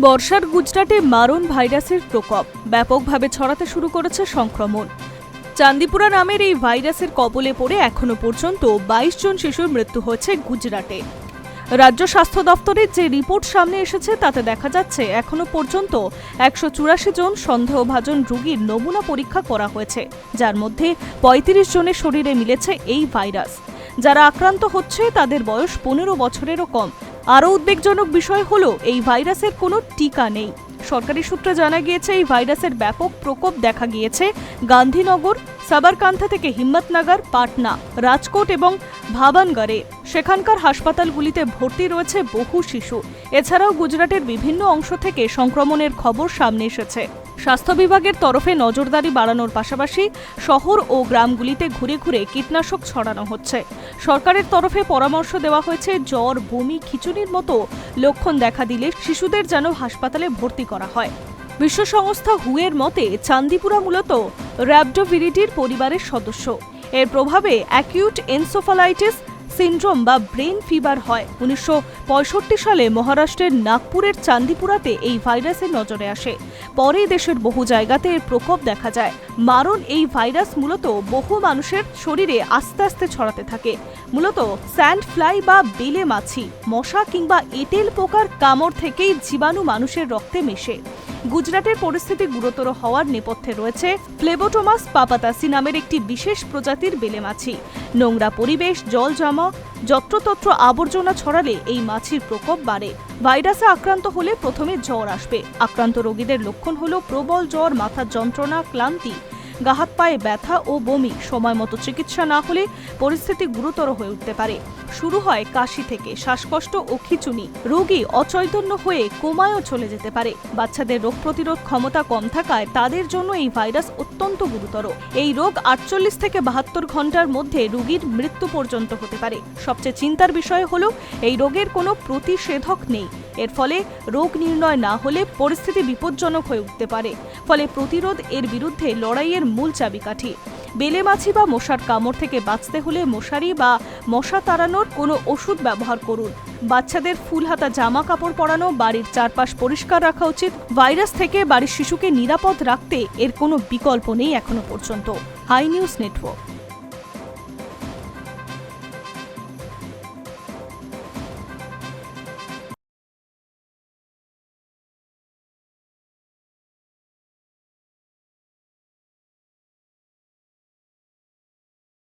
বর্ষার গুজরাটে মারণ ভাইরাসের প্রকোপ ব্যাপকভাবে ছড়াতে শুরু করেছে সংক্রমণ। চান্দিপুরা নামের এই ভাইরাসের কবলে পড়ে এখনো পর্যন্ত 22 জন শিশুর মৃত্যু হয়েছে গুজরাটে। রাজ্য স্বাস্থ্য দফতরের যে রিপোর্ট সামনে এসেছে তাতে দেখা যাচ্ছে এখনো পর্যন্ত 184 জন সন্দেহভাজন রোগীর নমুনা পরীক্ষা করা হয়েছে, যার মধ্যে 35 জনের শরীরে মিলেছে এই ভাইরাস। যারা আক্রান্ত হচ্ছে তাদের বয়স 15 বছরেরও কম। আরও উদ্বেগজনক বিষয় হলো এই ভাইরাসের কোনো টিকা নেই। সরকারি সূত্রে জানা গিয়েছে এই ভাইরাসের ব্যাপক প্রকোপ দেখা গিয়েছে গান্ধীনগর, সাবরকান্থা থেকে হিম্মতনগর, পাটনা, রাজকোট এবং ভাবানগড়ে। সেখানকার হাসপাতালগুলিতে ভর্তি রয়েছে বহু শিশু। এছাড়াও গুজরাটের বিভিন্ন অংশ থেকে সংক্রমণের খবর সামনে এসেছে। স্বাস্থ্য বিভাগের তরফে নজরদারি বাড়ানোর পাশাপাশি শহর ও গ্রামগুলিতে ঘুরে ঘুরে কীটনাশক ছড়ানো হচ্ছে। সরকারের তরফে পরামর্শ দেওয়া হয়েছে জ্বর, বমি, খিঁচুনির মতো লক্ষণ দেখা দিলে শিশুদের যেন হাসপাতালে ভর্তি করা হয়। বিশ্ব সংস্থা হুয়ের মতে চান্দিপুরা মূলত র্যাবডোভিরিডির পরিবারের সদস্য। এর প্রভাবে অ্যাকিউট এনসোফালাইটিস সিন্ড্রোম বা ব্রেন ফিভার হয়। 1965 সালে মহারাষ্ট্রের নাগপুরের চান্দিপুরাতে এই ভাইরাসের নজরে আসে। পরে দেশের বহু জায়গাতে এর প্রকোপ দেখা যায়। মারণ এই ভাইরাস মূলত বহু মানুষের শরীরে আস্তে আস্তে ছড়াতে থাকে। মূলত স্যান্ড ফ্লাই বা বেলে মাছি, মশা কিংবা এঁটেল পোকার কামড় থেকেই জীবাণু মানুষের রক্তে মেশে। গুজরাটের পরিস্থিতি গুরুতর হওয়ার নেপথ্যে রয়েছে ফ্লেবোটোমাস পাপাতাসি নামের একটি বিশেষ প্রজাতির বেলে মাছি। নোংরা পরিবেশ, জল জমা, যত্রতত্র আবর্জনা ছড়ালে এই মাছির প্রকোপ বাড়ে। ভাইরাসে আক্রান্ত হলে প্রথমে জ্বর আসবে। আক্রান্ত রোগীদের লক্ষণ হলো প্রবল জ্বর, মাথার যন্ত্রণা, ক্লান্তি, গা হাত পায়ে ব্যথা ও বমি। সময় মতো চিকিৎসা না হলে পরিস্থিতি গুরুতর হয়ে উঠতে পারে। শুরু হয় কাশি থেকে শ্বাসকষ্ট ও খিঁচুনি। রোগী অচৈতন্য হয়ে কোমায়ও চলে যেতে পারে। বাচ্চাদের রোগ প্রতিরোধ ক্ষমতা কম থাকায় তাদের জন্য এই ভাইরাস অত্যন্ত গুরুতর। এই রোগ 48 থেকে 72 ঘন্টার মধ্যে রোগীর মৃত্যু পর্যন্ত হতে পারে। সবচেয়ে চিন্তার বিষয় হলো এই রোগের কোনো প্রতিষেধক নেই। এর ফলে রোগ নির্ণয় না হলে পরিস্থিতি বিপজ্জনক হয়ে উঠতে পারে। ফলে প্রতিরোধ এর বিরুদ্ধে লড়াইয়ের মূল চাবিকাঠি। বেলে মাছি বা মশার কামড় থেকে বাঁচতে হলে মশারি বা মশা তাড়ানোর কোনো ওষুধ ব্যবহার করুন। বাচ্চাদের ফুল হাতা জামা কাপড় পরানো, বাড়ির চারপাশ পরিষ্কার রাখা উচিত। ভাইরাস থেকে বাড়ির শিশুকে নিরাপদ রাখতে এর কোনো বিকল্প নেই এখনো পর্যন্ত। Hi news network.